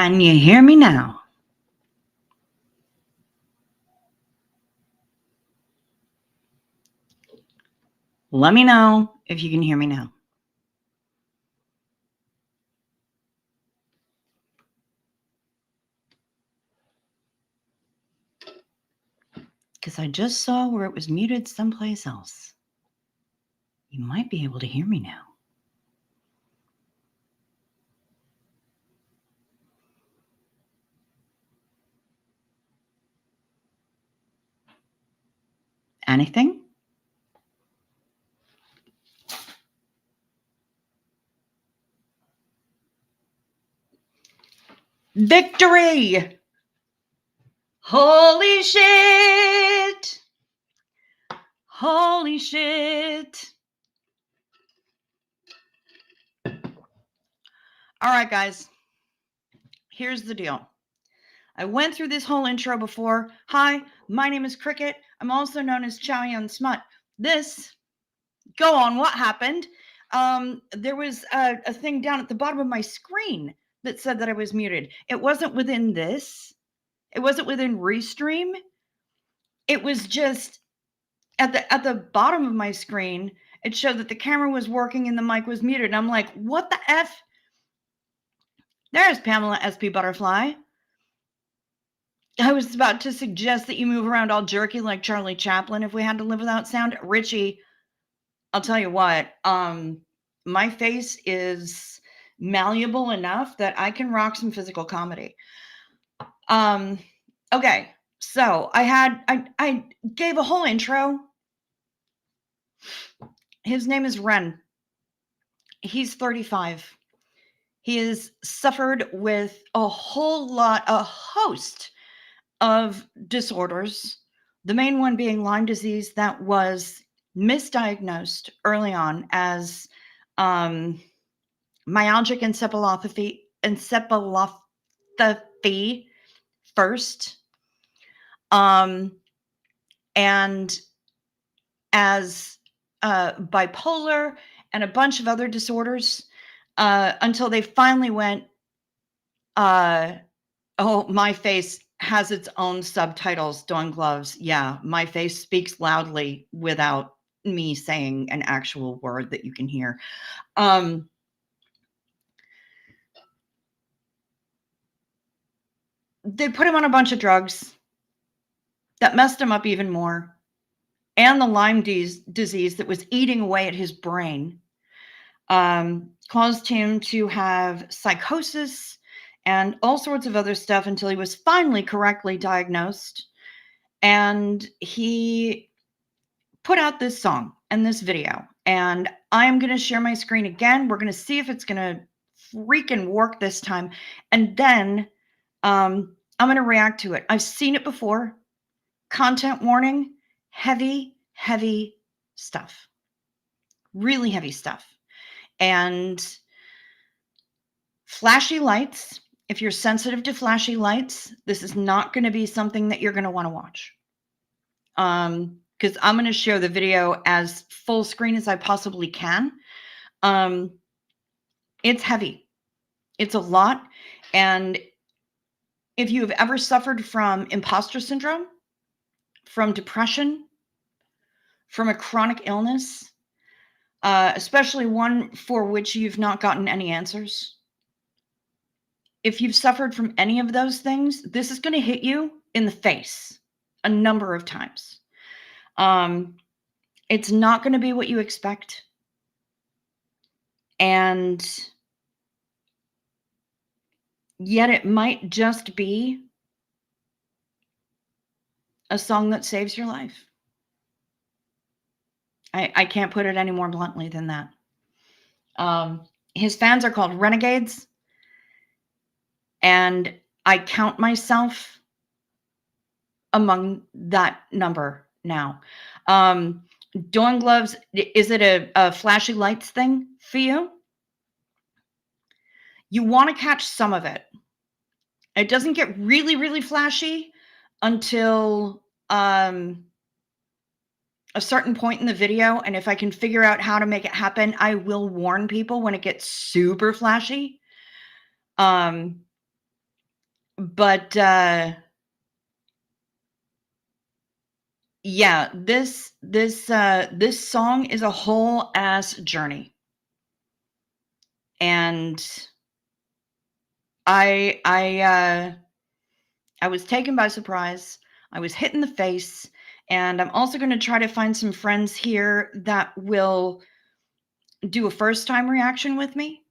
Can you hear me now? Let me know if you can hear me now. Because I just saw where it was muted someplace else. You might be able to hear me now. Anything? Victory! Holy shit! Holy shit! All right, guys. Here's the deal. I went through this whole intro before. Hi, my name is Cricket. I'm also known as Chow Yun Smut. Go on, what happened? There was a thing down at the bottom of my screen that said that I was muted. It wasn't within this. It wasn't within Restream. It was just at the bottom of my screen. It showed that the camera was working and the mic was muted. And I'm like, what the F? There's Pamela SP Butterfly. I was about to suggest that you move around all jerky like Charlie Chaplin if we had to live without sound. Richie, I'll tell you what, my face is malleable enough that I can rock some physical comedy. Okay, so I gave a whole intro. His name is Ren. He's 35. He has suffered with a host of disorders. The main one being Lyme disease that was misdiagnosed early on as myalgic encephalopathy first, and as bipolar and a bunch of other disorders until they finally went, oh, my face has its own subtitles, Dawn Gloves. Yeah, my face speaks loudly without me saying an actual word that you can hear. They put him on a bunch of drugs that messed him up even more. And the Lyme disease that was eating away at his brain caused him to have psychosis and all sorts of other stuff until he was finally correctly diagnosed. And he put out this song and this video. And I'm going to share my screen again. We're going to see if it's going to freaking work this time. And then I'm going to react to it. I've seen it before. Content warning, heavy stuff. Really heavy stuff. And flashy lights. If you're sensitive to flashy lights, this is not going to be something that you're going to want to watch. Because I'm going to share the video as full screen as I possibly can. It's heavy. It's a lot. And if you have ever suffered from imposter syndrome, from depression, from a chronic illness, especially one for which you've not gotten any answers, if you've suffered from any of those things, this is going to hit you in the face a number of times. It's not going to be what you expect. And yet it might just be a song that saves your life. I can't put it any more bluntly than that. His fans are called RENegades. And I count myself among that number now. Dawn Gloves, is it a flashy lights thing for you? You want to catch some of it. It doesn't get really flashy until a certain point in the video. And if I can figure out how to make it happen, I will warn people when it gets super flashy. But yeah, this song is a whole ass journey. And I was taken by surprise. I was hit in the face, and I'm also going to try to find some friends here that will do a first time reaction with me,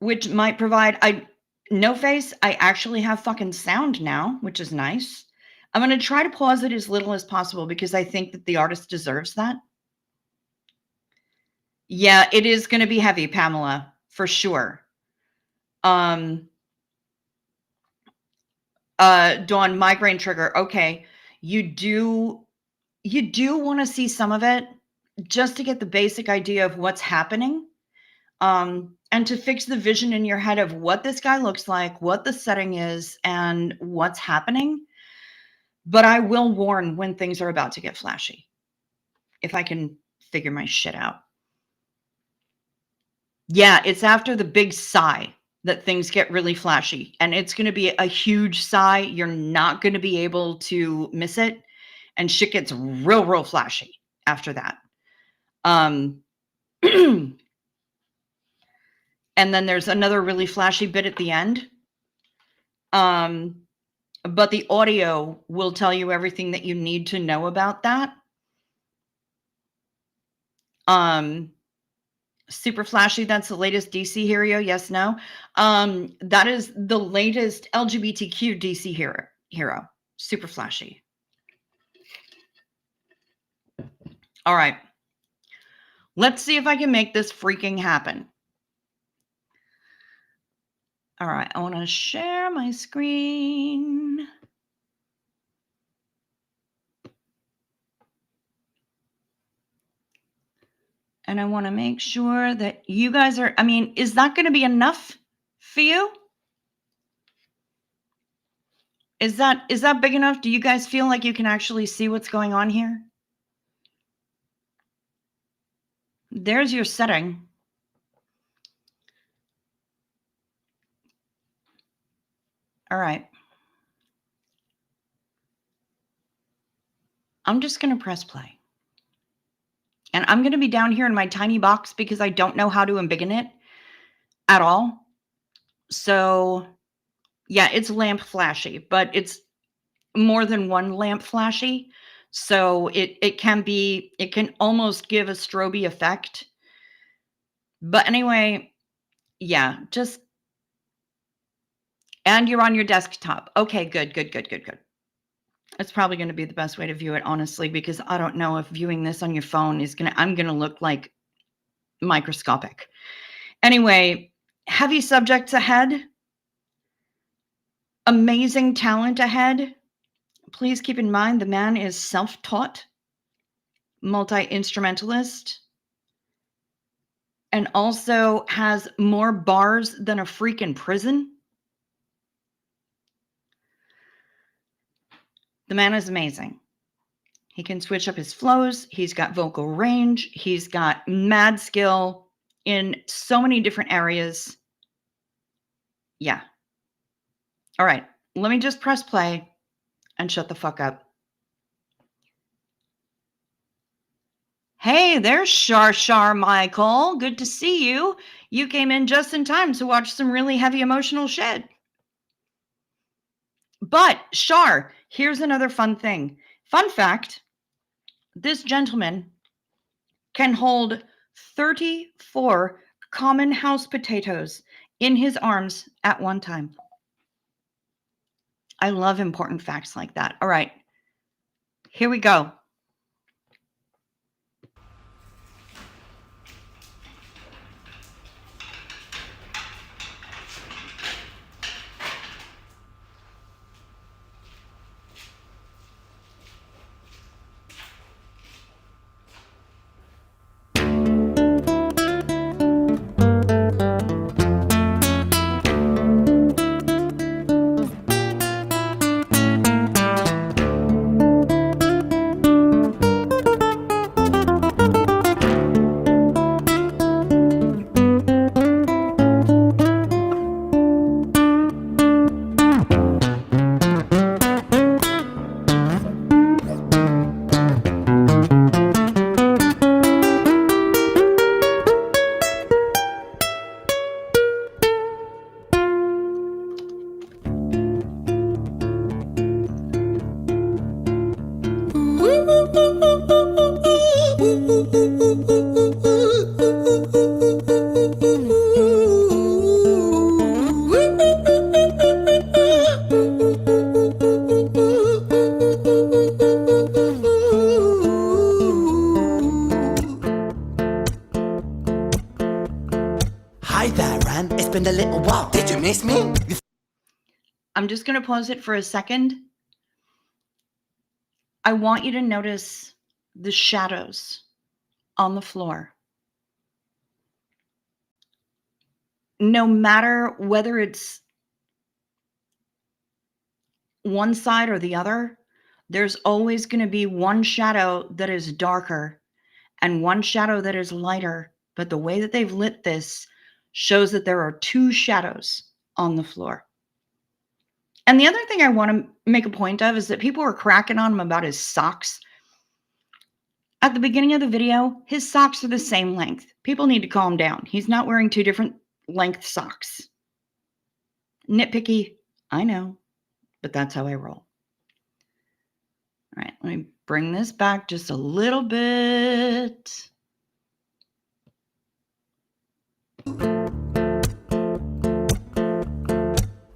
which might provide no face. I actually have fucking sound now, which is nice. I'm going to try to pause it as little as possible because I think that the artist deserves that. Yeah, it is going to be heavy, Pamela, for sure. Dawn, migraine trigger. Okay. You do want to see some of it just to get the basic idea of what's happening. And to fix the vision in your head of what this guy looks like, what the setting is, and what's happening. But I will warn when things are about to get flashy, if I can figure my shit out. Yeah, it's after the big sigh that things get really flashy, and it's going to be a huge sigh. You're not going to be able to miss it, and shit gets real flashy after that. And then there's another really flashy bit at the end. But the audio will tell you everything that you need to know about that. Super flashy. That's the latest DC hero. Yes, no. That is the latest LGBTQ DC hero. Super flashy. All right. Let's see if I can make this freaking happen. All right. I want to share my screen. And I want to make sure that you guys are, I mean, is that going to be enough for you? Is that big enough? Do you guys feel like you can actually see what's going on here? There's your setting. All right. I'm just going to press play. And I'm going to be down here in my tiny box because I don't know how to embiggen it at all. So, yeah, it's lamp flashy, but it's more than one lamp flashy. So it can almost give a strobe effect. But anyway, yeah, and you're on your desktop. Okay, good. It's probably going to be the best way to view it, honestly, because I don't know if viewing this on your phone I'm going to look like microscopic. Anyway, heavy subjects ahead. Amazing talent ahead. Please keep in mind the man is self-taught, multi-instrumentalist, and also has more bars than a freaking prison. The man is amazing. He can switch up his flows. He's got vocal range. He's got mad skill in so many different areas. Yeah. All right. Let me just press play and shut the fuck up. Hey, there's Shar Michael. Good to see you. You came in just in time to watch some really heavy emotional shit. But Shar, here's another fun thing. Fun fact, this gentleman can hold 34 common house potatoes in his arms at one time. I love important facts like that. All right, here we go. Ren. It's been a little while. Did you miss me? I'm just going to pause it for a second. I want you to notice the shadows on the floor. No matter whether it's one side or the other, there's always going to be one shadow that is darker and one shadow that is lighter. But the way that they've lit this shows that there are two shadows on the floor. And the other thing I want to make a point of is that people were cracking on him about his socks. At the beginning of the video, his socks are the same length. People need to calm down. He's not wearing two different length socks. Nitpicky, I know, but that's how I roll. All right, let me bring this back just a little bit.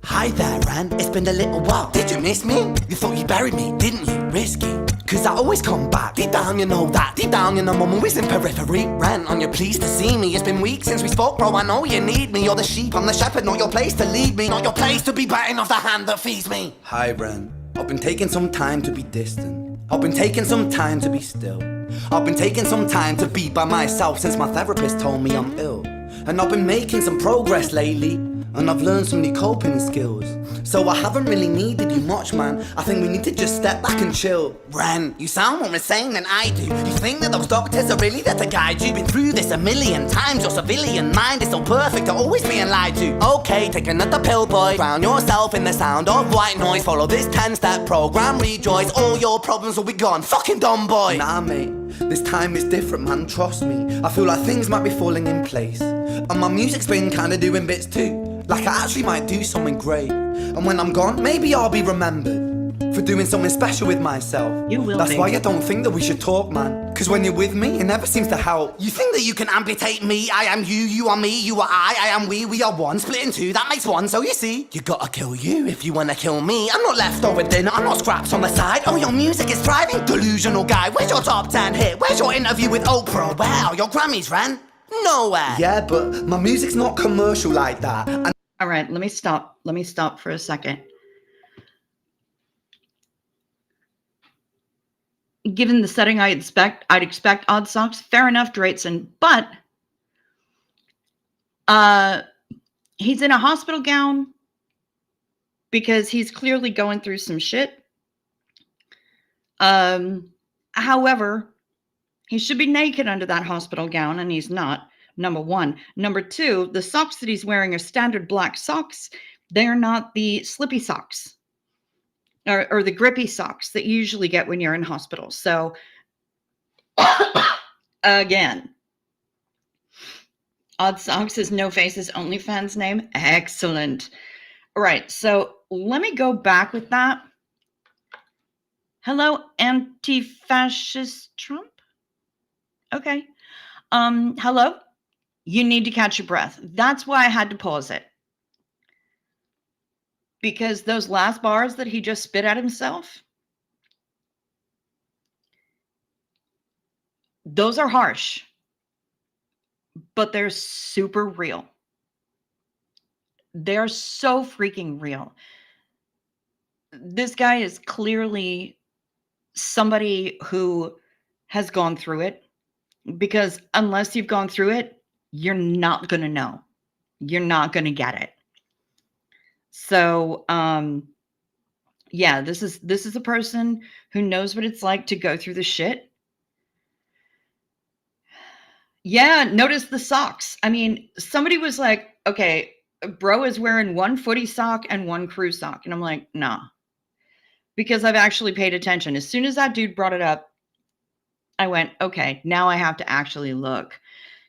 Hi there, Ren. It's been a little while. Did you miss me? You thought you buried me, didn't you? Risky. Cause I always come back. Deep down, you know that. Deep down, you know I'm always in periphery. Ren, on your pleased to see me. It's been weeks since we spoke, bro. I know you need me. You're the sheep, I'm the shepherd. Not your place to lead me. Not your place to be biting off the hand that feeds me. Hi, Ren. I've been taking some time to be distant. I've been taking some time to be still. I've been taking some time to be by myself since my therapist told me I'm ill. And I've been making some progress lately, and I've learned some new coping skills. So I haven't really needed you much, man. I think we need to just step back and chill. Ren, you sound more insane than I do. You think that those doctors are really there to guide you? Been through this a million times. Your civilian mind is so perfect, you're always being lied to. Okay, take another pill, boy. Drown yourself in the sound of white noise. Follow this 10-step program, rejoice. All your problems will be gone. Fucking dumb boy. Nah, mate. This time is different, man, trust me. I feel like things might be falling in place. And my music's been kinda doing bits too. Like I actually might do something great. And when I'm gone, maybe I'll be remembered for doing something special with myself. You will. That's be. why I don't think that we should talk, man. Cause when you're with me, it never seems to help. You think that you can amputate me? I am you, you are me, you are I am we are one. Split in two, that makes one, so you see. You gotta kill you if you wanna kill me. I'm not leftover dinner, I'm not scraps on the side. Oh, your music is thriving, delusional guy. Where's your top 10 hit? Where's your interview with Oprah? Where are your Grammys, Ren? Nowhere. Yeah, but my music's not commercial like that. And all right, let me stop. Let me stop for a second. Given the setting I'd expect odd socks. Fair enough, Drayton. But he's in a hospital gown because he's clearly going through some shit. However, he should be naked under that hospital gown, and he's not. Number one. Number two, the socks that he's wearing are standard black socks. They're not the slippy socks or the grippy socks that you usually get when you're in hospital. So, again, Odd Socks is No Face's OnlyFans name. Excellent. All right, so let me go back with that. Hello, anti-fascist Trump? Okay. Hello? You need to catch your breath. That's why I had to pause it. Because those last bars that he just spit at himself, those are harsh, but they're super real. They're so freaking real. This guy is clearly somebody who has gone through it, because unless you've gone through it, you're not going to know. You're not going to get it. So, yeah, this is a person who knows what it's like to go through the shit. Yeah, notice the socks. I mean, somebody was like, okay, bro is wearing one footy sock and one crew sock. And I'm like, nah. Because I've actually paid attention. As soon as that dude brought it up, I went, okay, now I have to actually look.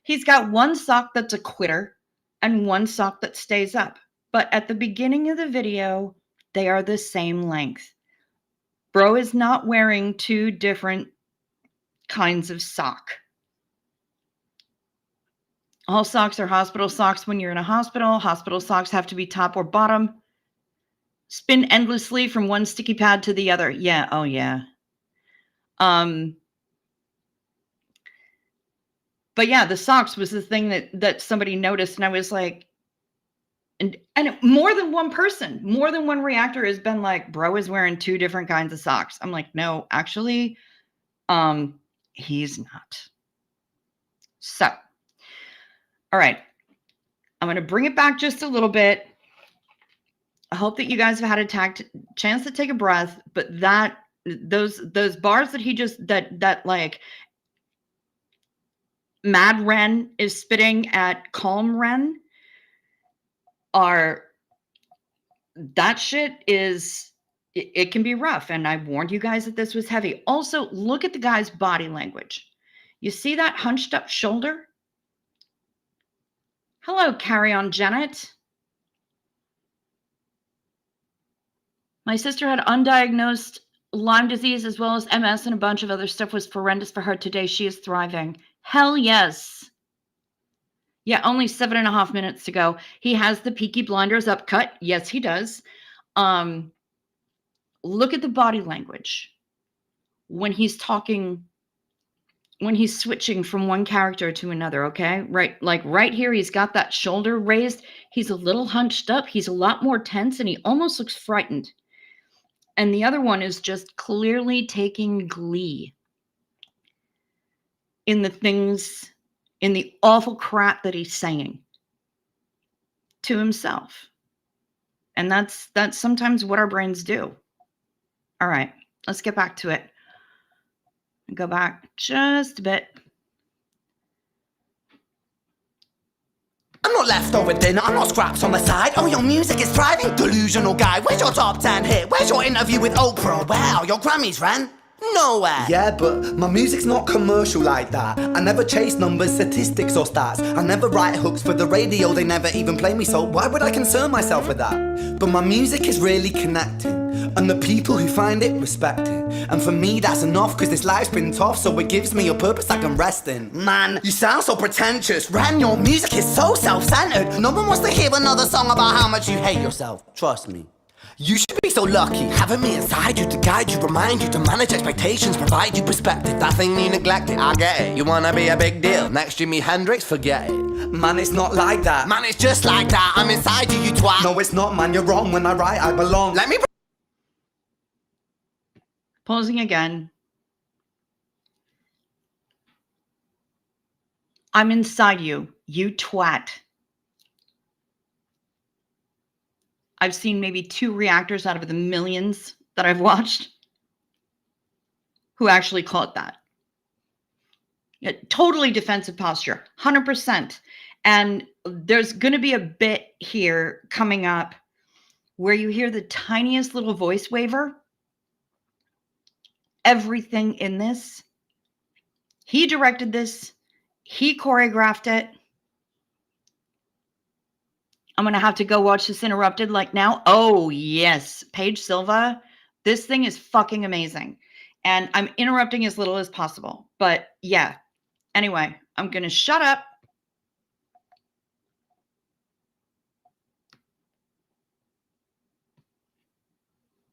He's got one sock that's a quitter and one sock that stays up. But at the beginning of the video, they are the same length. Bro is not wearing two different kinds of sock. All socks are hospital socks when you're in a hospital. Hospital socks have to be top or bottom. Spin endlessly from one sticky pad to the other. Yeah, oh yeah. But yeah, the socks was the thing that somebody noticed, and I was like, And more than one person, more than one reactor has been like, bro is wearing 2 different kinds of socks. I'm like, no, actually, he's not. So, all right. I'm going to bring it back just a little bit. I hope that you guys have had a chance to take a breath, but those bars that he just, that like Mad Ren is spitting at Calm Ren that shit is, it can be rough. And I warned you guys that this was heavy. Also, look at the guy's body language. You see that hunched up shoulder? Hello, Carry On Janet. My sister had undiagnosed Lyme disease as well as MS, and a bunch of other stuff was horrendous for her. Today she is thriving. Hell yes. Yeah, only 7.5 minutes to go. He has the Peaky Blinders upcut. Yes, he does. Look at the body language when he's talking, when he's switching from one character to another, okay? Right, like right here, he's got that shoulder raised. He's a little hunched up. He's a lot more tense, and he almost looks frightened. And the other one is just clearly taking glee in the things, in the awful crap that he's saying to himself. And that's sometimes what our brains do. All right, let's get back to it. Go back just a bit. I'm not leftover dinner, I'm not scraps on the side. Oh, your music is thriving, delusional guy. Where's your top 10 hit? Where's your interview with Oprah? Wow, your Grammys ran nowhere. Yeah, but my music's not commercial like that. I never chase numbers, statistics or stats. I never write hooks for the radio, they never even play me, so why would I concern myself with that? But my music is really connecting, and the people who find it respect it. And for me that's enough, cause this life's been tough, so it gives me a purpose I can rest in. Man, you sound so pretentious. Ren, your music is so self-centered. No one wants to hear another song about how much you hate yourself. Trust me. You should be so lucky, having me inside you to guide you, remind you to manage expectations, provide you perspective. That thing you neglected, I get it. You wanna be a big deal, next Jimi Hendrix, forget it. Man, it's not like that. Man, it's just like that. I'm inside you, you twat. No, it's not, man, you're wrong. When I write, I belong. Let me... Pausing again. I'm inside you, you twat. I've seen maybe 2 reactors out of the millions that I've watched who actually call it that. Yeah, totally defensive posture, 100%. And there's going to be a bit here coming up where you hear the tiniest little voice waver. Everything in this, he directed this, he choreographed it. I'm going to have to go watch this interrupted like now. Oh, yes. Paige Silva. This thing is fucking amazing. And I'm interrupting as little as possible. But yeah. Anyway, I'm going to shut up.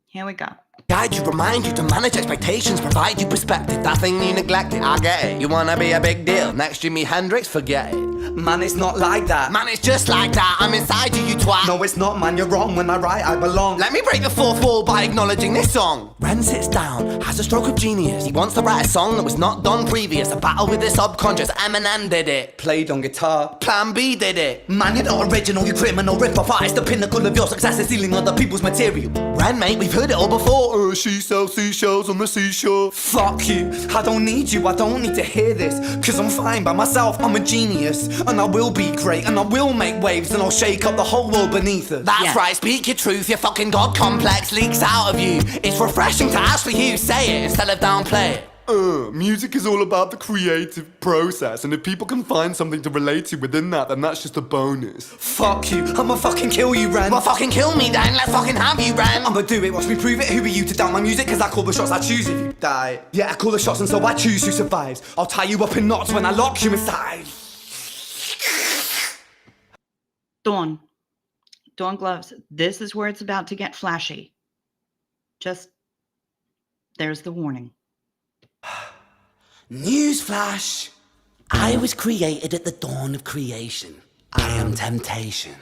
Here we go. Guide you, remind you to manage expectations, provide you perspective. That thing you neglected, I get it. You wanna be a big deal, next Jimi Hendrix, forget it. Man, it's not like that. Man, it's just like that. I'm inside you, you twat. No, it's not, man, you're wrong. When I write, I belong. Let me break the fourth wall by acknowledging this song. Ren sits down, has a stroke of genius. He wants to write a song that was not done previous. A battle with the subconscious, Eminem did it. Played on guitar, Plan B did it. Man, you're not original, you criminal rip-off artist. The pinnacle of your success is stealing other people's material. Ren, mate, we've heard it all before. She sells seashells on the seashore. Fuck you, I don't need you, I don't need to hear this. Cause I'm fine by myself, I'm a genius. And I will be great, and I will make waves. And I'll shake up the whole world beneath us. That's right, speak your truth, your fucking god complex leaks out of you. It's refreshing to actually hear you say it instead of downplay it. Music is all about the creative process, and if people can find something to relate to within that, then that's just a bonus. Fuck you, I'ma fucking kill you, Ren. Well, fucking kill me then, let's fucking have you, Ren. I'ma do it, watch me prove it. Who are you to down my music? Cause I call the shots, I choose if you die. Yeah, I call the shots and so I choose who survives. I'll tie you up in knots when I lock you inside. Dawn Gloves, this is where it's about to get flashy. Just, there's the warning. Newsflash! I was created at the dawn of creation. I am temptation.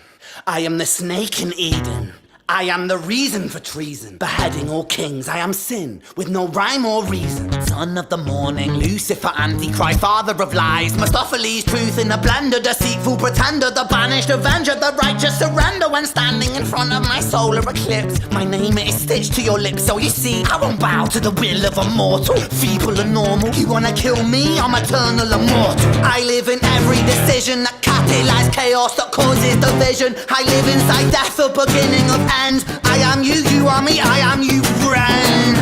I am the snake in Eden. I am the reason for treason, beheading all kings. I am sin, with no rhyme or reason. Son of the morning, Lucifer, Antichrist, father of lies. Mephistopheles, truth in a blender, deceitful pretender, the banished avenger, the righteous surrender. When standing in front of my solar eclipse, my name is stitched to your lips. So you see, I won't bow to the will of a mortal, feeble and normal. You wanna kill me? I'm eternal immortal. I live in every decision that catalyzes chaos, that causes division. I live inside death, the beginning of end. I am you, you are me, I am you, friend.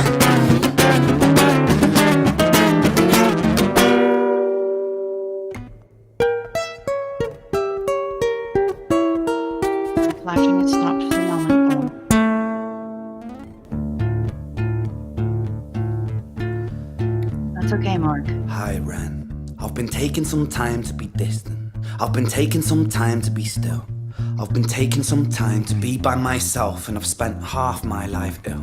Flashing has stopped for the moment. That's okay, Mark. Hi, Ren. I've been taking some time to be distant. I've been taking some time to be still. I've been taking some time to be by myself, and I've spent half my life ill.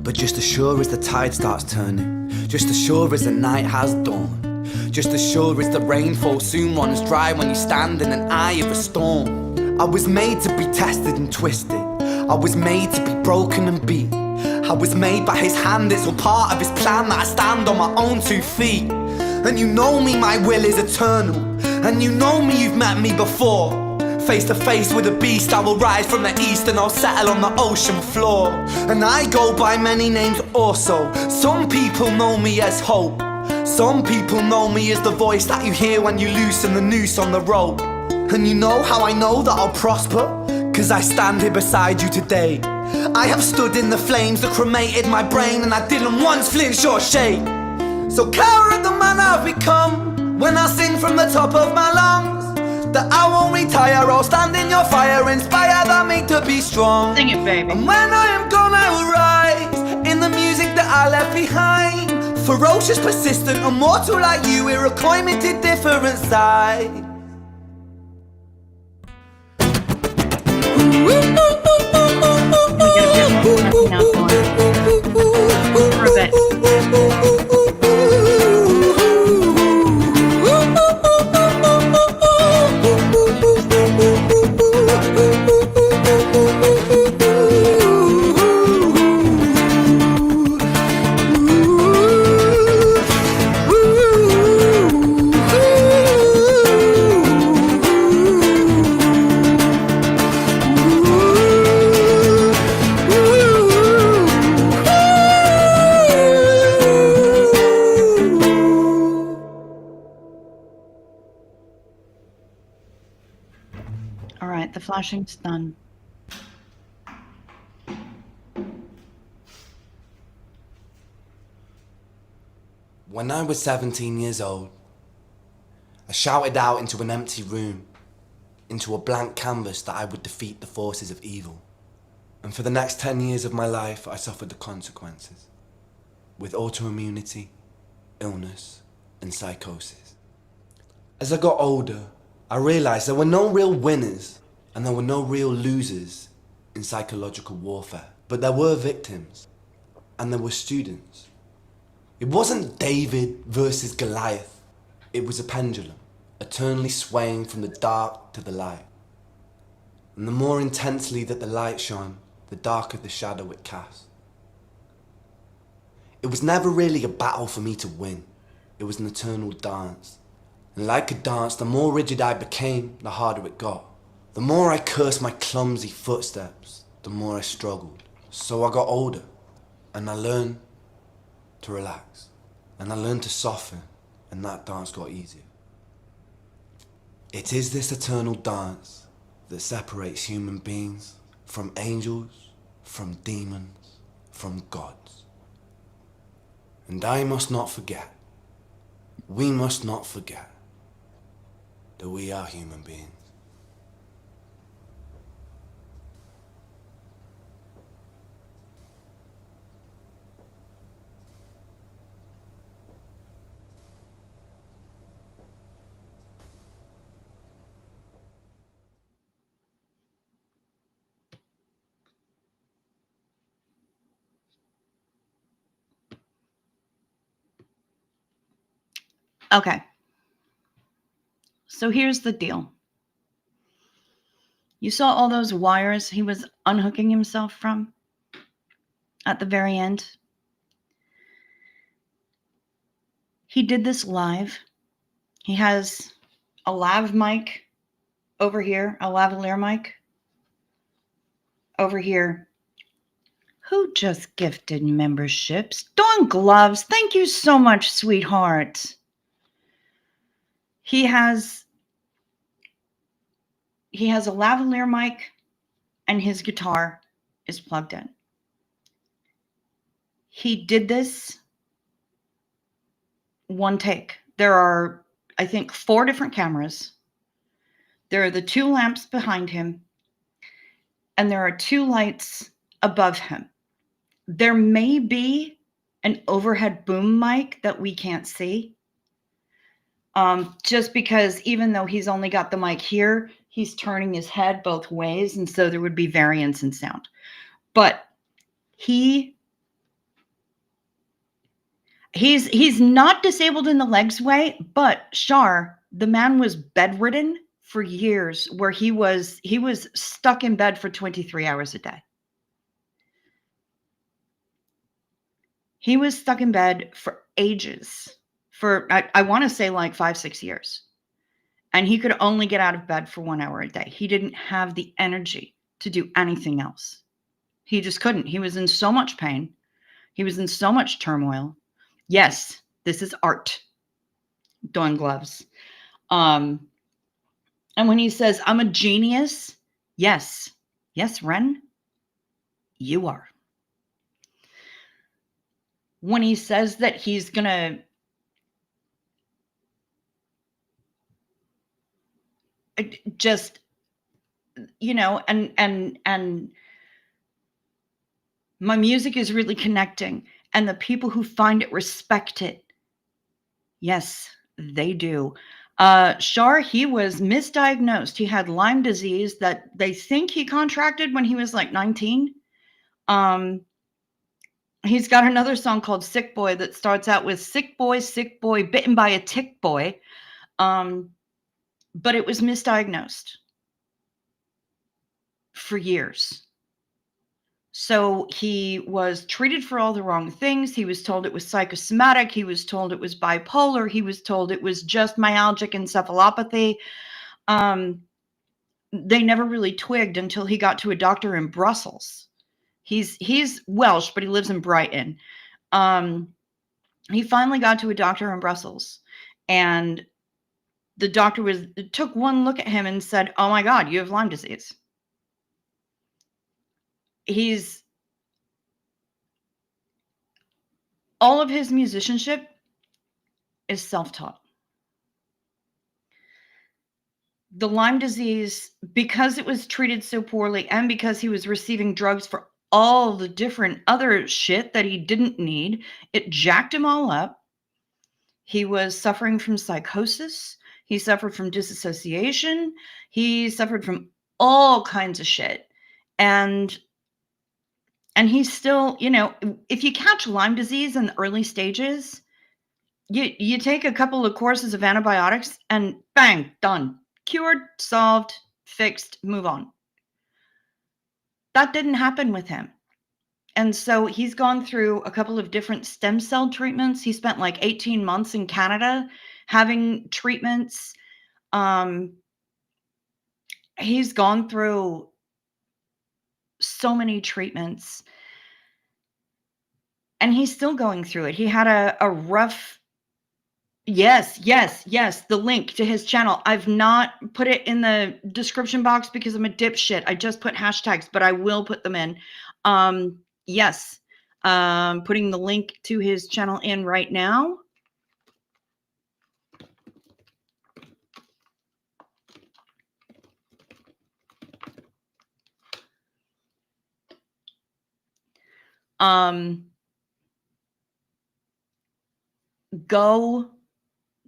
But just as sure as the tide starts turning, just as sure as the night has dawned, just as sure as the rainfall soon runs dry when you stand in an eye of a storm. I was made to be tested and twisted. I was made to be broken and beat. I was made by his hand, it's all part of his plan that I stand on my own 2 feet. And you know me, my will is eternal. And you know me, you've met me before. Face to face with a beast, I will rise from the east and I'll settle on the ocean floor. And I go by many names also. Some people know me as hope. Some people know me as the voice that you hear when you loosen the noose on the rope. And you know how I know that I'll prosper? 'Cause I stand here beside you today. I have stood in the flames that cremated my brain, and I didn't once flinch or shake. So cower at the man I've become when I sing from the top of my lungs that I won't retire, I'll stand in your fire, inspire that me to be strong. Sing it, baby. And when I am gone I will rise in the music that I left behind. Ferocious, persistent, immortal like you, we're a climate different side. For a bit. All right, the flashing's done. When I was 17 years old, I shouted out into an empty room, into a blank canvas, that I would defeat the forces of evil. And for the next 10 years of my life, I suffered the consequences, with autoimmunity, illness, and psychosis. As I got older, I realized there were no real winners and there were no real losers in psychological warfare, but there were victims and there were students. It wasn't David versus Goliath. It was a pendulum, eternally swaying from the dark to the light. And the more intensely that the light shone, the darker the shadow it cast. It was never really a battle for me to win. It was an eternal dance. And like a dance, the more rigid I became, the harder it got. The more I cursed my clumsy footsteps, the more I struggled. So I got older, and I learned to relax. And I learned to soften, and that dance got easier. It is this eternal dance that separates human beings from angels, from demons, from gods. And I must not forget, we must not forget, that we are human beings. Okay. So here's the deal. You saw all those wires he was unhooking himself from at the very end? He did this live. He has a lav mic over here, a lavalier mic over here. Who just gifted memberships? Dawn Gloves, thank you so much, sweetheart. He has a lavalier mic and his guitar is plugged in. He did this one take. There are, I think, 4 different cameras. There are the 2 lamps behind him, and there are 2 lights above him. There may be an overhead boom mic that we can't see. Just because even though he's only got the mic here, he's turning his head both ways, and so there would be variance in sound. But he's not disabled in the legs way, but Shar, the man was bedridden for years, where he was stuck in bed for 23 hours a day. He was stuck in bed for ages, for I want to say like 5-6 years. And he could only get out of bed for 1 hour a day. He didn't have the energy to do anything else. He just couldn't. He was in so much pain. He was in so much turmoil. Yes, this is art. Dawn Gloves. And when he says, I'm a genius, yes, Ren, you are. When he says that he's going to just, and my music is really connecting, and the people who find it respect it. Yes, they do. Shar, he was misdiagnosed. He had Lyme disease that they think he contracted when he was like 19. He's got another song called Sick Boy that starts out with sick boy, bitten by a tick boy. But it was misdiagnosed for years. So he was treated for all the wrong things. He was told it was psychosomatic. He was told it was bipolar. He was told it was just myalgic encephalopathy. They never really twigged until he got to a doctor in Brussels. He's Welsh, but he lives in Brighton. He finally got to a doctor in Brussels, and the doctor took one look at him and said, "Oh my God, you have Lyme disease." All of his musicianship is self-taught. The Lyme disease, because it was treated so poorly and because he was receiving drugs for all the different other shit that he didn't need, it jacked him all up. He was suffering from psychosis. He suffered from disassociation. He suffered from all kinds of shit. And he's still, if you catch Lyme disease in the early stages, you take a couple of courses of antibiotics and bang, done. Cured, solved, fixed, move on. That didn't happen with him. And so he's gone through a couple of different stem cell treatments. He spent like 18 months in Canada having treatments. He's gone through so many treatments. And he's still going through it. He had a rough... Yes. The link to his channel. I've not put it in the description box because I'm a dipshit. I just put hashtags, but I will put them in. Yes. Putting the link to his channel in right now. Go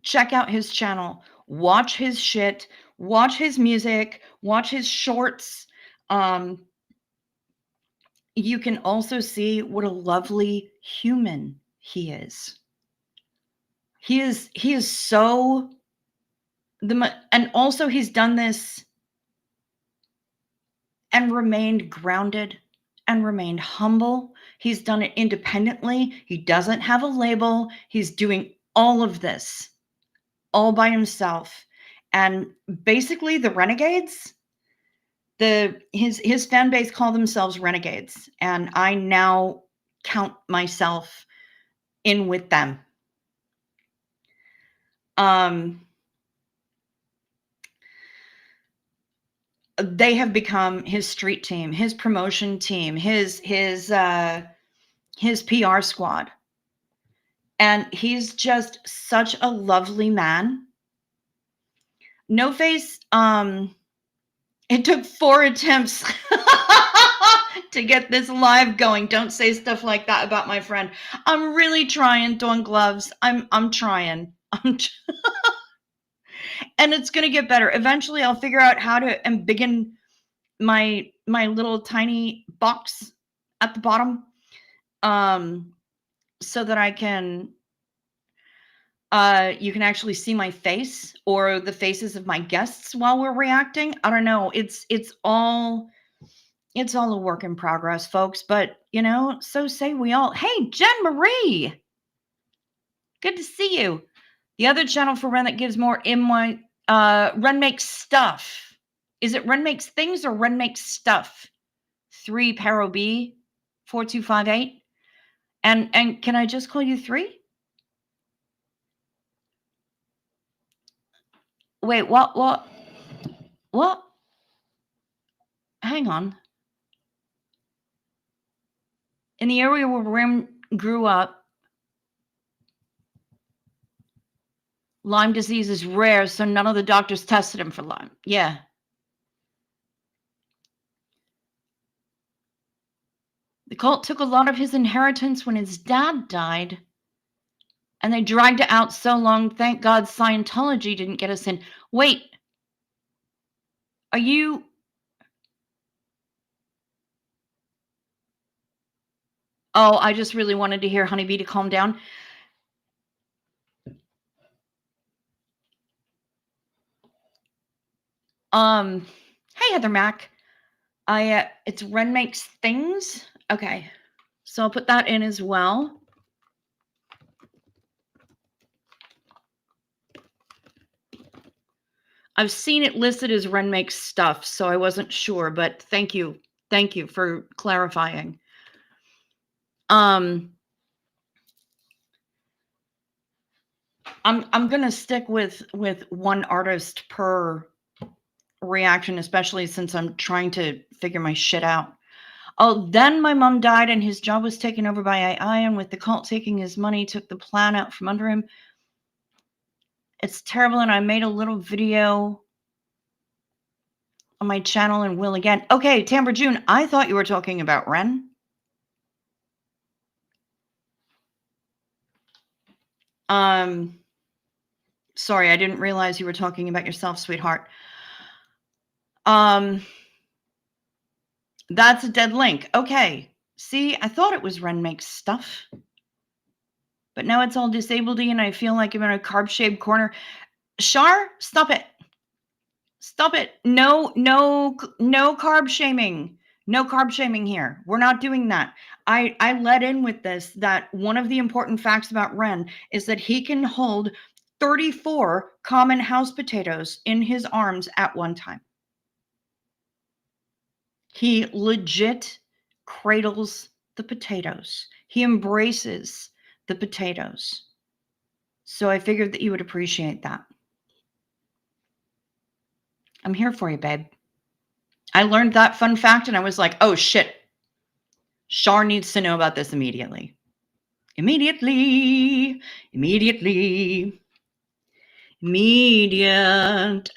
check out his channel, watch his shit, watch his music, watch his shorts. You can also see what a lovely human he is. He is so and also he's done this and remained grounded and remained humble. He's done it independently. He doesn't have a label. He's doing all of this all by himself. And basically the Renegades, his fan base call themselves Renegades, and I now count myself in with them. They have become his street team, his promotion team, his PR squad. And he's just such a lovely man. No Face, it took 4 attempts to get this live going. Don't say stuff like that about my friend. I'm really trying, Dawn Gloves. I'm trying. And it's going to get better. Eventually I'll figure out how to embiggen my little tiny box at the bottom, so that I can you can actually see my face or the faces of my guests while we're reacting. I don't know. It's all a work in progress, folks, but so say we all. Hey, Jen Marie. Good to see you. The other channel for Ren that gives more Ren Makes Stuff. Is it Ren Makes Things or Ren Makes Stuff? 3 Paro B 4258. And can I just call you 3? Wait, what? Hang on. In the area where Ren grew up, Lyme disease is rare, so none of the doctors tested him for Lyme. Yeah. The cult took a lot of his inheritance when his dad died, and they dragged it out so long. Thank God Scientology didn't get us in. Wait. Are you... Oh, I just really wanted to hear Honeybee to calm down. Hey, Heather Mac. It's Ren Makes Things. Okay. So I'll put that in as well. I've seen it listed as Ren Makes Stuff, so I wasn't sure, but thank you. Thank you for clarifying. I'm gonna stick with one artist per reaction, especially since I'm trying to figure my shit out. Oh, then my mom died and his job was taken over by AI, and with the cult taking his money, took the plan out from under him. It's terrible, and I made a little video on my channel and will again. Okay, Tamber June, I thought you were talking about Ren. Sorry, I didn't realize you were talking about yourself, sweetheart. That's a dead link. Okay. See, I thought it was Ren Makes Stuff. But now it's all disabled and I feel like I'm in a carb-shaped corner. Shar, stop it. Stop it. No carb shaming. No carb shaming here. We're not doing that. I let in with this that one of the important facts about Ren is that he can hold 34 common house potatoes in his arms at one time. He legit cradles the potatoes. He embraces the potatoes. So I figured that you would appreciate that. I'm here for you, babe. I learned that fun fact and I was like, oh shit. Shar needs to know about this immediately. Immediate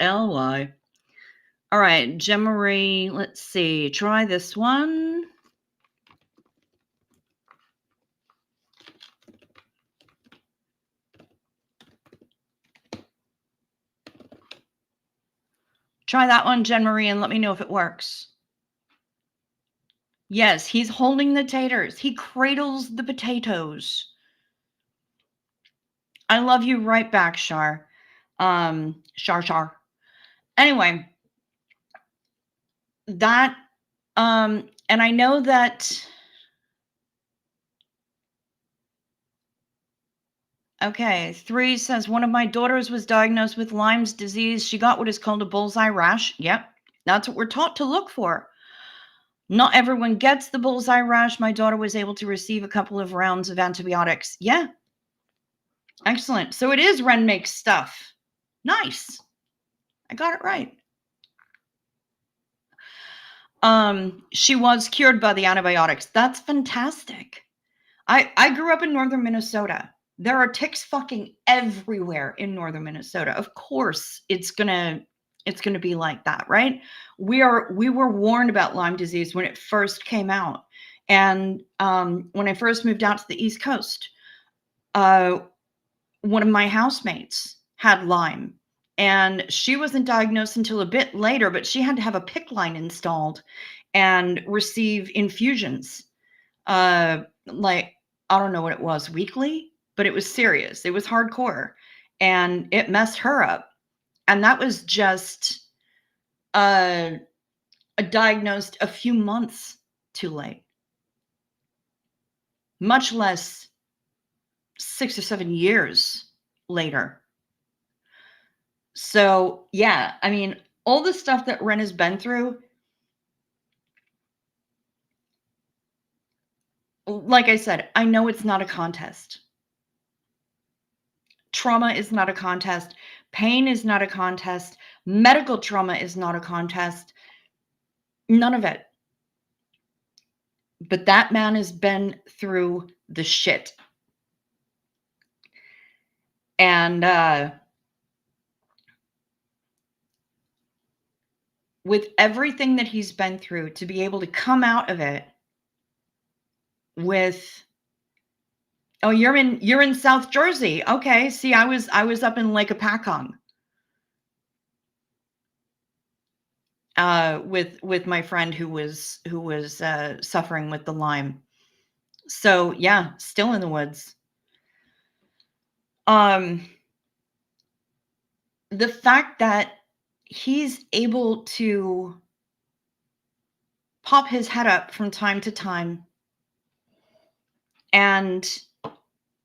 L-Y. All right, Gemmarie, let's see. Try this one. Try that one, Gemmarie, and let me know if it works. Yes, he's holding the taters. He cradles the potatoes. I love you right back, Shar. Shar. Anyway, that And I know that. Okay, 3 says one of my daughters was diagnosed with Lyme's disease. She got what is called a bullseye rash. Yep, that's what we're taught to look for. Not everyone gets the bullseye rash. My daughter was able to receive a couple of rounds of antibiotics. Yeah, excellent. So it is Ren makes stuff. Nice. I got it right. She was cured by the antibiotics. That's fantastic. I grew up in northern Minnesota. There are ticks fucking everywhere in northern Minnesota. Of course, it's gonna be like that, right? We were warned about Lyme disease when it first came out, and when I first moved out to the East Coast, one of my housemates had Lyme, and she wasn't diagnosed until a bit later, but she had to have a PICC line installed and receive infusions. Like, I don't know what it was, weekly, but it was serious. It was hardcore, and it messed her up. And that was just diagnosed a few months too late, much less 6 or 7 years later. So, yeah, I mean, all the stuff that Ren has been through, like I said, I know it's not a contest. Trauma is not a contest. Pain is not a contest. Medical trauma is not a contest. None of it. But that man has been through the shit. And with everything that he's been through, to be able to come out of it with, oh, you're in South Jersey. Okay. See, I was up in Lake Apacong. With my friend who was suffering with the Lyme. So yeah, still in the woods. The fact that he's able to pop his head up from time to time and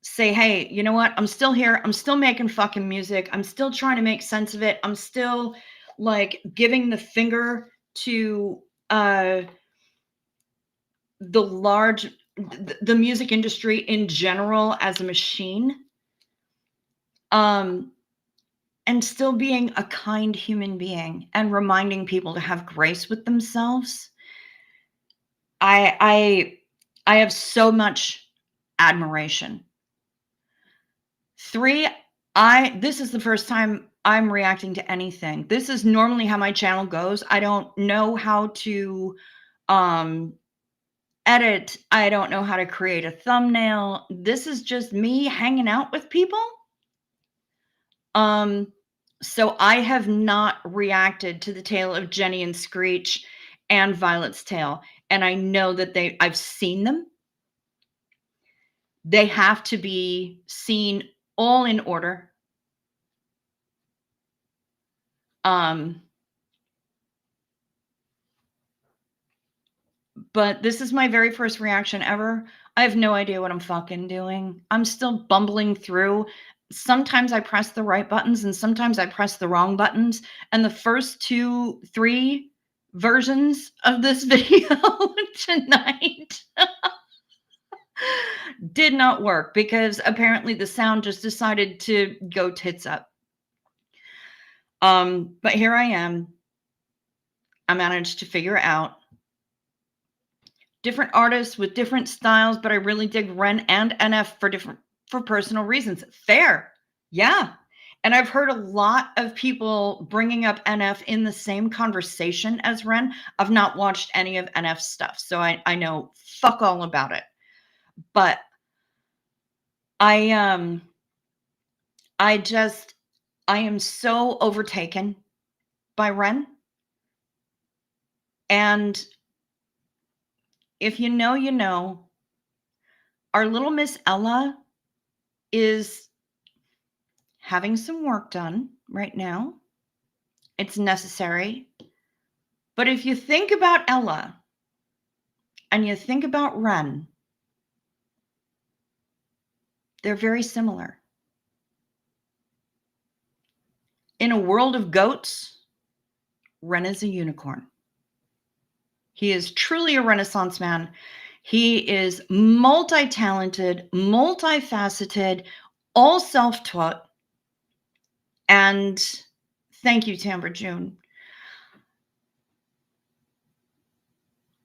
say, hey, you know what? I'm still here. I'm still making fucking music. I'm still trying to make sense of it. I'm still like giving the finger to the music industry in general as a machine. And still being a kind human being and reminding people to have grace with themselves. I have so much admiration. 3, this is the first time I'm reacting to anything. This is normally how my channel goes. I don't know how to edit. I don't know how to create a thumbnail. This is just me hanging out with people. So I have not reacted to the tale of Jenny and Screech and Violet's tale. And I know that I've seen them. They have to be seen all in order. But this is my very first reaction ever. I have no idea what I'm fucking doing. I'm still bumbling through. Sometimes I press the right buttons and sometimes I press the wrong buttons. And the first 2, 3 versions of this video tonight did not work because apparently the sound just decided to go tits up. But here I am. I managed to figure it out. Different artists with different styles, but I really dig Ren and NF for personal reasons. Fair. Yeah. And I've heard a lot of people bringing up NF in the same conversation as Ren. I've not watched any of NF's stuff, so I know fuck all about it. But I am so overtaken by Ren. And if you know, you know, our little Miss Ella is having some work done right now. It's necessary. But if you think about Ella, and you think about Ren, they're very similar. In a world of goats, Ren is a unicorn. He is truly a Renaissance man. He is multi-talented, multifaceted, all self-taught. And thank you, Tambra June.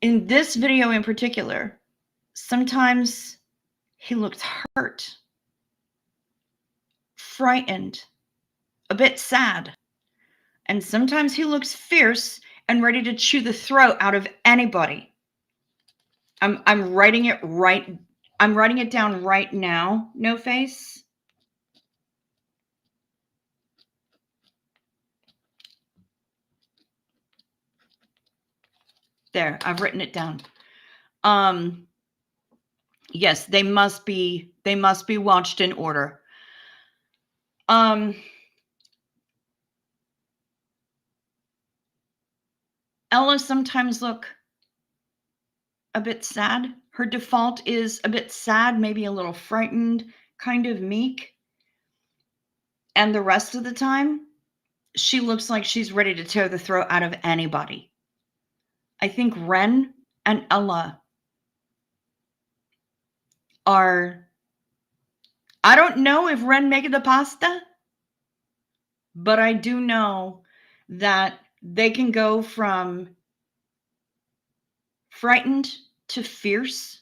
In this video in particular, sometimes he looks hurt, frightened, a bit sad. And sometimes he looks fierce and ready to chew the throat out of anybody. I'm writing it right. I'm writing it down right now, No Face. There, I've written it down. Yes, they must be watched in order. Ella sometimes look a bit sad. Her default is a bit sad, maybe a little frightened, kind of meek. And the rest of the time, she looks like she's ready to tear the throat out of anybody. I think Ren and Ella are, I don't know if Ren make the pasta, but I do know that they can go from frightened to fierce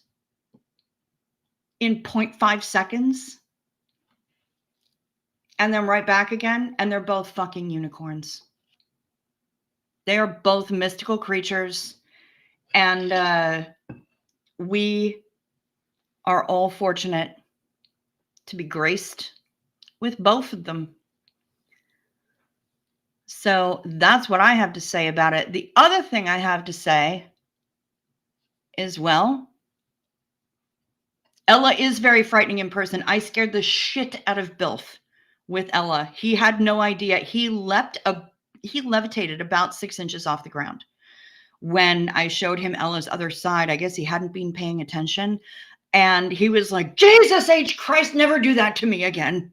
in 0.5 seconds and then right back again, and they're both fucking unicorns. They are both mystical creatures, and we are all fortunate to be graced with both of them. So that's what I have to say about it. The other thing I have to say is, well, Ella is very frightening in person. I scared the shit out of Bilf with Ella. He had no idea. He levitated about 6 inches off the ground. When I showed him Ella's other side, I guess he hadn't been paying attention. And he was like, Jesus H. Christ, never do that to me again.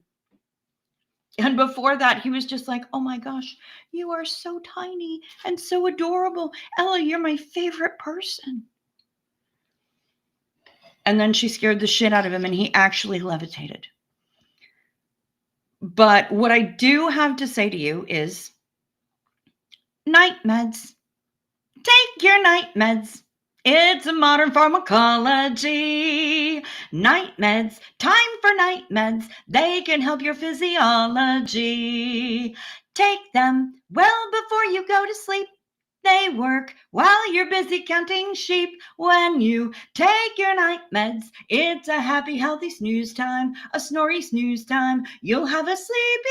And before that, he was just like, oh my gosh, you are so tiny and so adorable. Ella, you're my favorite person. And then she scared the shit out of him and he actually levitated. But what I do have to say to you is, night meds. Take your night meds. It's a modern pharmacology. Night meds, time for night meds. They can help your physiology. Take them well before you go to sleep. They work while you're busy counting sheep. When you take your night meds, it's a happy, healthy snooze time, a snory snooze time. You'll have a sleepy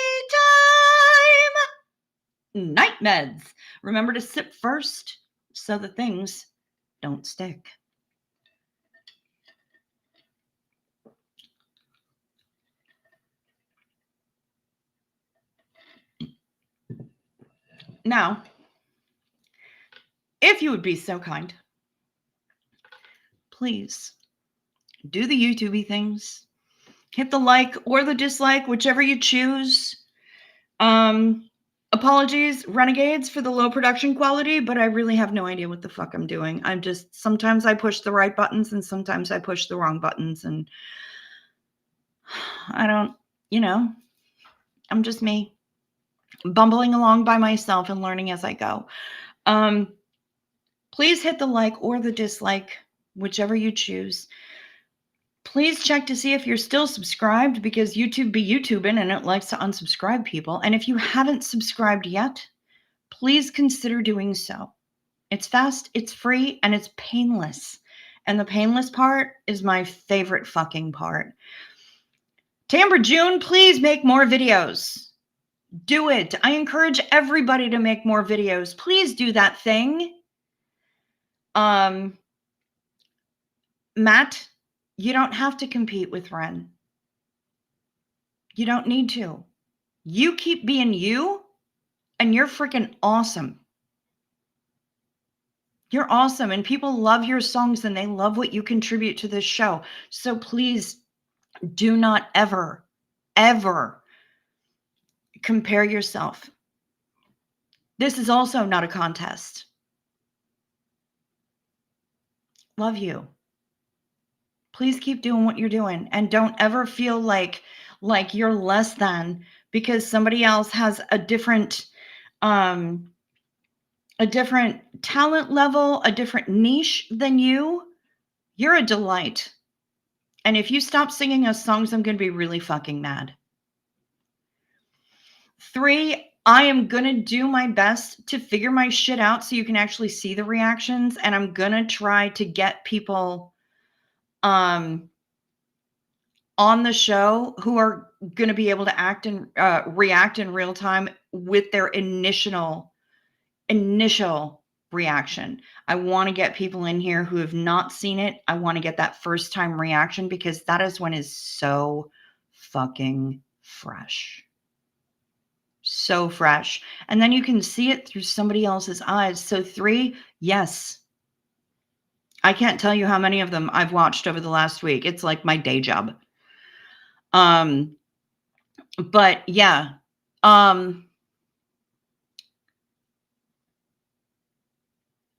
time. Night meds. Remember to sip first so the things don't stick. Now, if you would be so kind, please do the YouTubey things. Hit the like or the dislike, whichever you choose. Apologies, Renegades, for the low production quality, but I really have no idea what the fuck I'm doing. I'm just, sometimes I push the right buttons and sometimes I push the wrong buttons, and I don't, I'm just me, bumbling along by myself and learning as I go. Please hit the like or the dislike, whichever you choose. Please check to see if you're still subscribed, because YouTube be YouTubing and it likes to unsubscribe people. And if you haven't subscribed yet, please consider doing so. It's fast, it's free, and it's painless. And the painless part is my favorite fucking part. Tambra June, please make more videos. Do it. I encourage everybody to make more videos. Please do that thing. Matt, you don't have to compete with Ren. You don't need to. You keep being you, and you're freaking awesome. You're awesome. And people love your songs and they love what you contribute to this show. So please do not ever, ever compare yourself. This is also not a contest. Love you. Please keep doing what you're doing and don't ever feel like you're less than because somebody else has a different talent level, a different niche than you. You're a delight. And if you stop singing us songs, I'm going to be really fucking mad. 3, I am going to do my best to figure my shit out so you can actually see the reactions. And I'm going to try to get people on the show who are going to be able to act and react in real time with their initial reaction. I want to get people in here who have not seen it. I want to get that first time reaction because that is when it's so fucking fresh. So fresh. And then you can see it through somebody else's eyes. So 3, yes. I can't tell you how many of them I've watched over the last week. It's like my day job. But yeah. I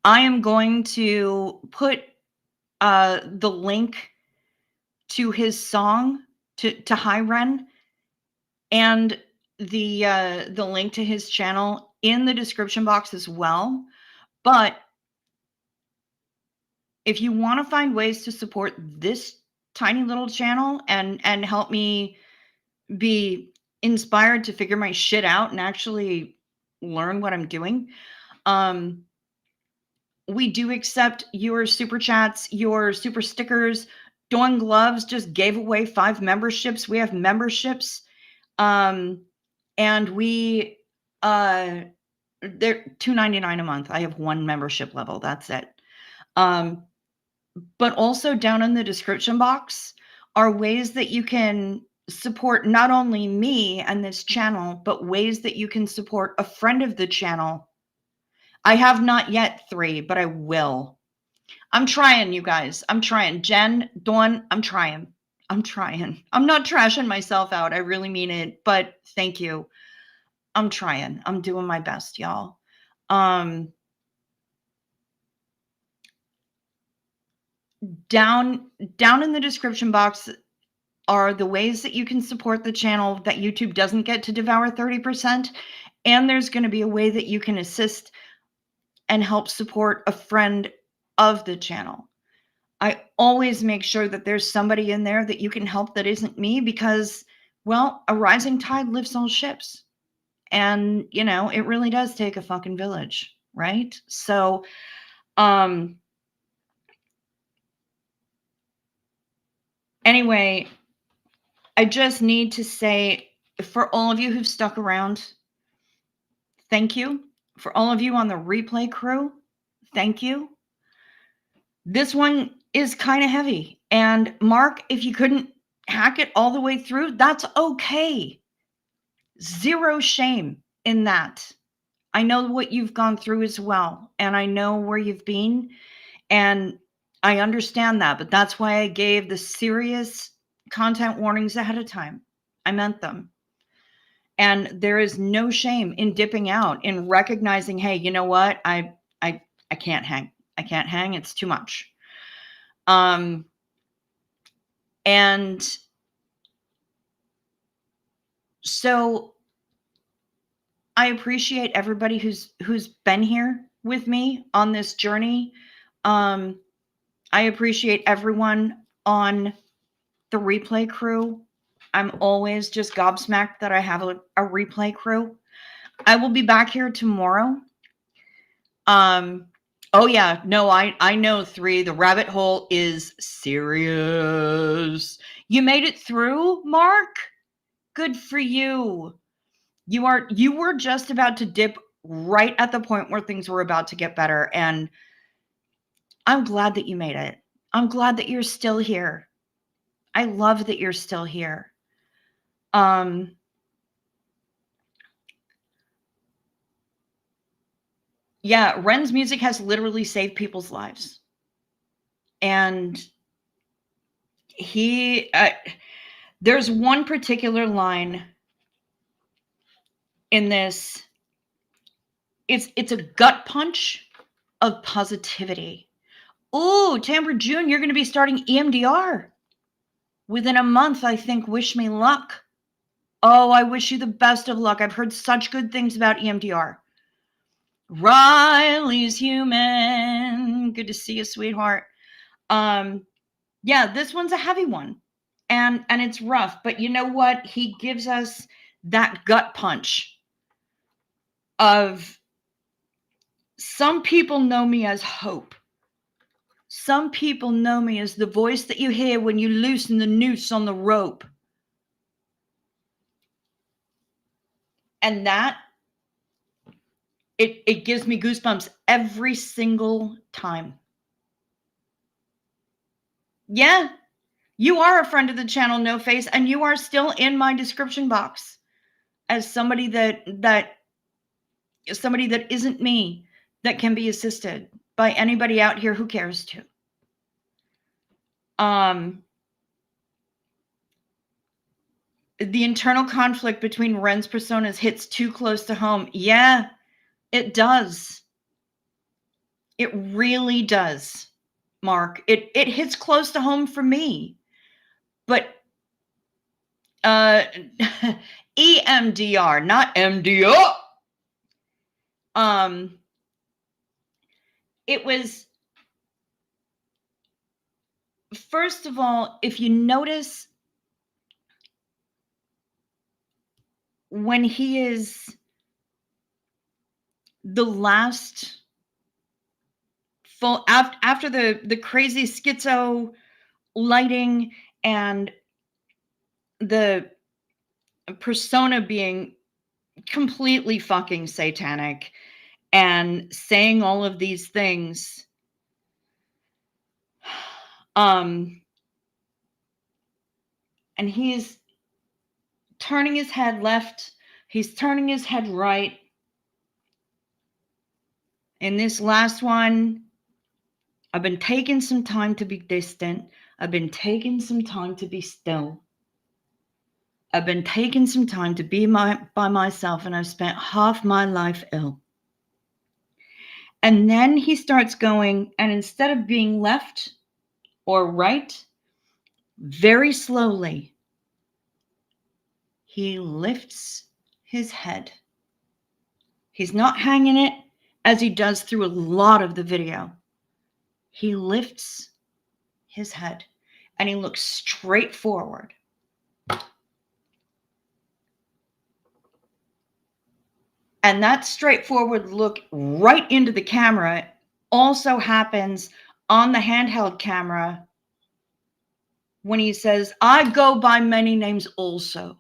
am going to put the link to his song to Hi Ren and the link to his channel in the description box as well. But if you want to find ways to support this tiny little channel and help me be inspired to figure my shit out and actually learn what I'm doing, we do accept your super chats, your super stickers. Dawn Gloves just gave away 5 memberships. We have memberships. And we they're $2.99 a month. I have 1 membership level. That's it. But also down in the description box are ways that you can support not only me and this channel, but ways that you can support a friend of the channel. I have not yet 3, but I will. I'm trying, you guys. I'm trying. Jen, Dawn, I'm trying. I'm not trashing myself out. I really mean it, but thank you. I'm trying. I'm doing my best, y'all. Down in the description box are the ways that you can support the channel that YouTube doesn't get to devour 30%. And there's going to be a way that you can assist and help support a friend of the channel. I always make sure that there's somebody in there that you can help that isn't me because, well, a rising tide lifts all ships. And, you know, it really does take a fucking village, right? So, anyway, I just need to say for all of you who've stuck around, thank you. For all of you on the replay crew, thank you. This one is kind of heavy. And Mark, if you couldn't hack it all the way through, that's okay. Zero shame in that. I know what you've gone through as well, and I know where you've been, and I understand that, but that's why I gave the serious content warnings ahead of time. I meant them. And there is no shame in dipping out, in recognizing, hey, you know what? I can't hang. I can't hang. It's too much. And so I appreciate everybody who's been here with me on this journey. I appreciate everyone on the replay crew. I'm always just gobsmacked that I have a replay crew. I will be back here tomorrow. Oh yeah, no, I know 3. The rabbit hole is serious. You made it through, Mark? Good for you. You were just about to dip right at the point where things were about to get better, and I'm glad that you made it. I'm glad that you're still here. I love that you're still here. Yeah, Ren's music has literally saved people's lives. And there's one particular line in this. It's a gut punch of positivity. Oh, Tamra June, you're going to be starting EMDR within a month, I think. Wish me luck. Oh, I wish you the best of luck. I've heard such good things about EMDR. Riley's human. Good to see you, sweetheart. Yeah, this one's a heavy one. And it's rough, but you know what? He gives us that gut punch of, some people know me as hope. Some people know me as the voice that you hear when you loosen the noose on the rope. And that, it gives me goosebumps every single time. Yeah, you are a friend of the channel, No Face, and you are still in my description box as somebody that isn't me, that can be assisted by anybody out here who cares to. The internal conflict between Ren's personas hits too close to home. Yeah, it does. It really does, Mark. It hits close to home for me. But EMDR, not MDR. It was, first of all, if you notice, when he is the last full, after the crazy schizo lighting and the persona being completely fucking satanic and saying all of these things, and he's turning his head left, he's turning his head right. In this last one, I've been taking some time to be distant. I've been taking some time to be still. I've been taking some time to be by myself, and I've spent half my life ill. And then he starts going, and instead of being left or right, very slowly, he lifts his head. He's not hanging it as he does through a lot of the video. He lifts his head and he looks straight forward. And that straightforward look right into the camera also happens on the handheld camera when he says, I go by many names also.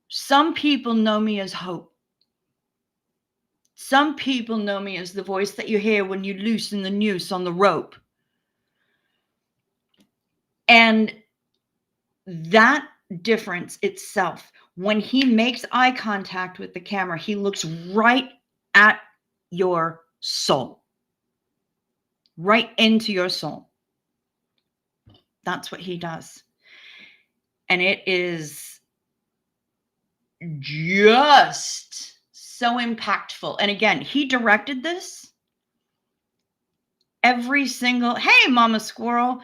Some people know me as hope. Some people know me as the voice that you hear when you loosen the noose on the rope. And that difference itself, when he makes eye contact with the camera, he looks right at your soul, right into your soul. That's what he does. And it is just so impactful. And again, he directed this. Every single, hey, Mama Squirrel,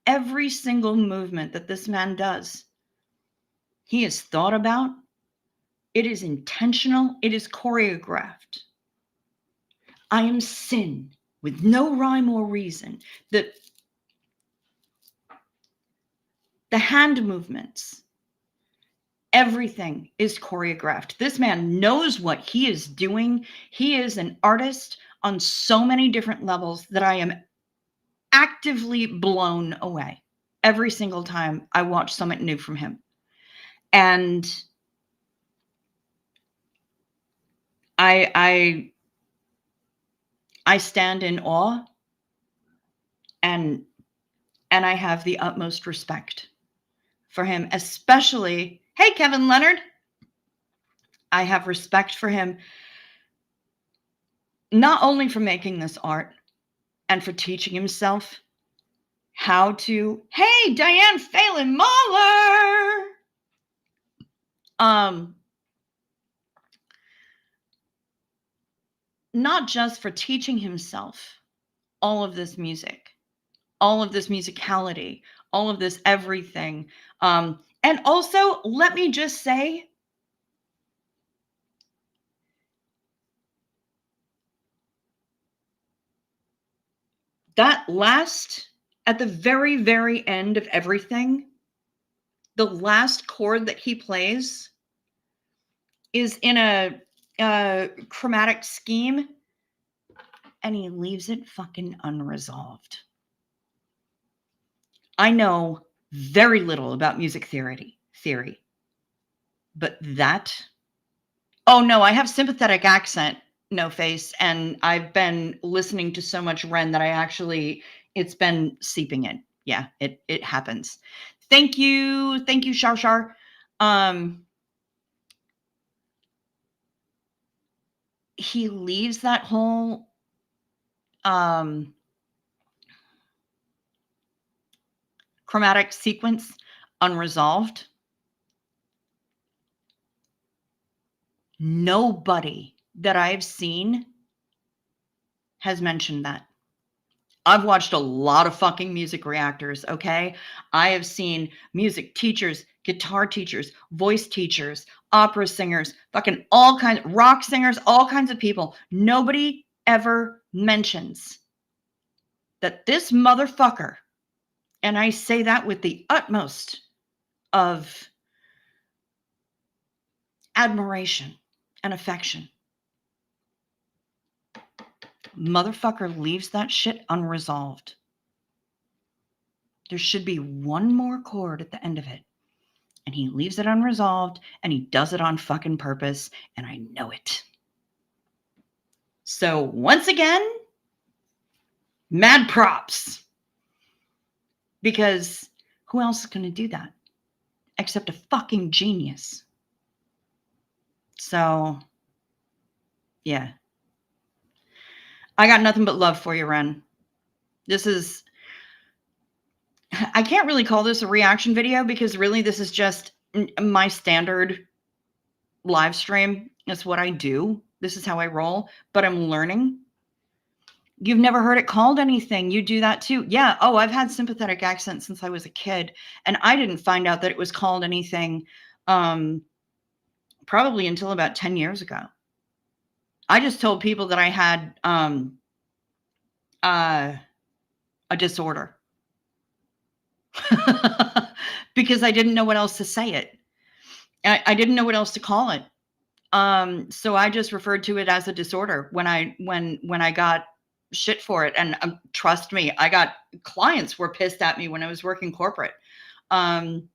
every single movement that this man does, he has thought about. It is intentional. It is choreographed. I am sin with no rhyme or reason. The hand movements, everything is choreographed. This man knows what he is doing. He is an artist on so many different levels that I am actively blown away every single time I watch something new from him. And I stand in awe, and I have the utmost respect for him, especially, hey, Kevin Leonard. I have respect for him not only for making this art and for teaching himself how to, hey, Diane Phelan Mahler, not just for teaching himself all of this music, all of this musicality, all of this everything. And also, let me just say, that last, at the very, very end of everything, the last chord that he plays is in a chromatic scheme, and he leaves it fucking unresolved. I know very little about music theory, but that, oh no, I have sympathetic accent, no face, and I've been listening to so much Ren that it's been seeping in. Yeah, it happens. Thank you, Shar Shar. He leaves that whole chromatic sequence unresolved. Nobody that I've seen has mentioned that. I've watched a lot of fucking music reactors, okay? I have seen music teachers, guitar teachers, voice teachers, opera singers, fucking all kinds, rock singers, all kinds of people. Nobody ever mentions that this motherfucker, and I say that with the utmost of admiration and affection, motherfucker leaves that shit unresolved. There should be one more chord at the end of it. And he leaves it unresolved, and he does it on fucking purpose, and I know it. So once again, mad props. Because who else is going to do that except a fucking genius? So, yeah. I got nothing but love for you, Ren. I can't really call this a reaction video because really this is just my standard live stream. It's what I do. This is how I roll, but I'm learning. You've never heard it called anything. You do that too. Yeah. Oh, I've had sympathetic accent since I was a kid, and I didn't find out that it was called anything probably until about 10 years ago. I just told people that I had a disorder because I didn't know what else to say it. I didn't know what else to call it. So I just referred to it as a disorder when I got shit for it. And trust me, I got clients were pissed at me when I was working corporate and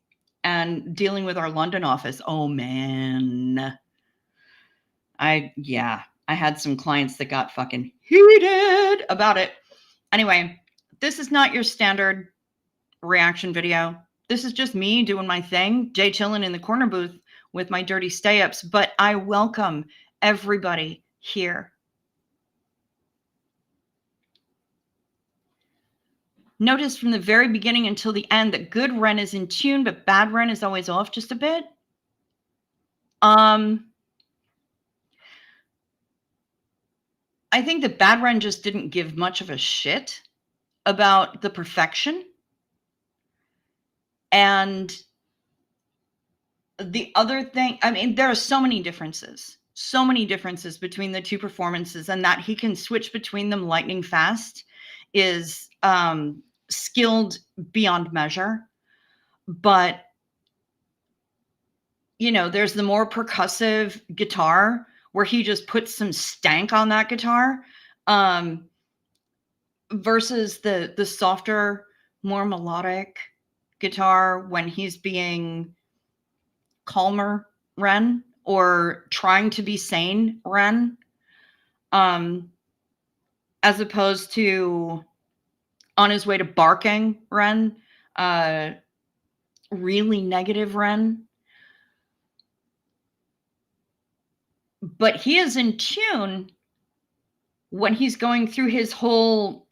dealing with our London office. Oh man. I had some clients that got fucking heated about it. Anyway, this is not your standard reaction video. This is just me doing my thing, Jay chilling in the corner booth with my dirty stay-ups, but I welcome everybody here. Notice from the very beginning until the end that good Ren is in tune, but bad Ren is always off just a bit. I think that bad Ren just didn't give much of a shit about the perfection. And the other thing, I mean, there are so many differences between the two performances, and that he can switch between them lightning fast is skilled beyond measure. But, you know, there's the more percussive guitar where he just puts some stank on that guitar versus the softer, more melodic guitar when he's being calmer Ren or trying to be sane Ren, as opposed to on his way to barking Ren, really negative Ren. But he is in tune when he's going through his whole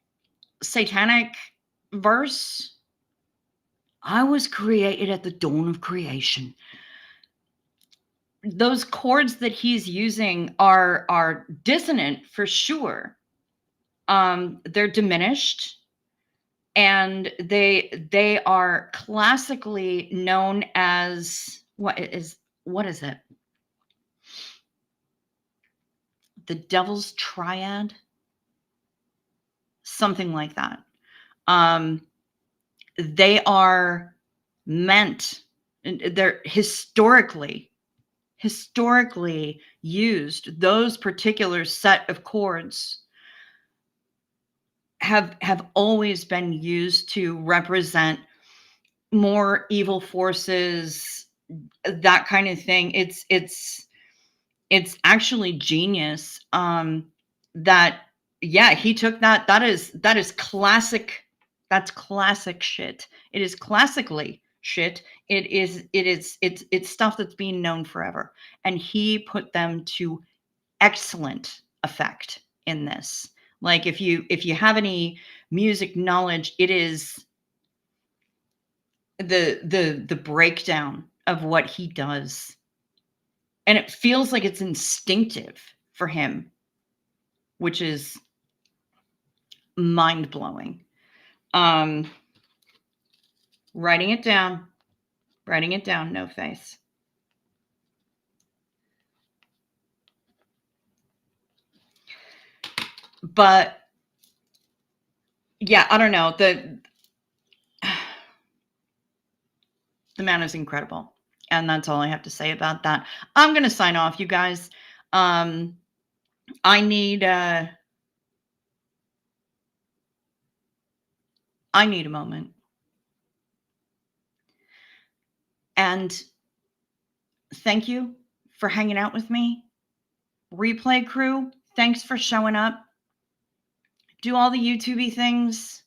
satanic verse, I was created at the dawn of creation. Those chords that he's using are dissonant for sure. They're diminished, and they are classically known as what is it? The Devil's Triad, something like that. They are meant, they're historically used. Those particular set of chords have always been used to represent more evil forces, that kind of thing. It's actually genius. That yeah, he took that. That is classic. That's classic shit. It is classically shit. It's stuff that's been known forever, and he put them to excellent effect in this. Like, if you have any music knowledge, it is the breakdown of what he does, and it feels like it's instinctive for him, which is mind-blowing. Writing it down, no face. But yeah, I don't know. The man is incredible. And that's all I have to say about that. I'm going to sign off, you guys. I need a moment. And thank you for hanging out with me. Replay crew, thanks for showing up. Do all the YouTubey things.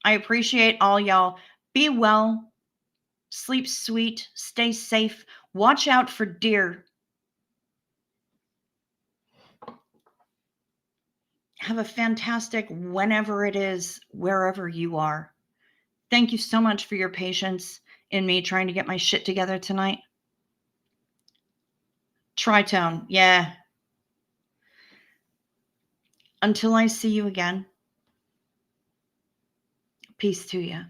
I appreciate all y'all. Be well. Sleep sweet. Stay safe. Watch out for deer. Have a fantastic whenever it is, wherever you are. Thank you so much for your patience in me trying to get my shit together tonight. Tritone, yeah. Until I see you again, peace to you.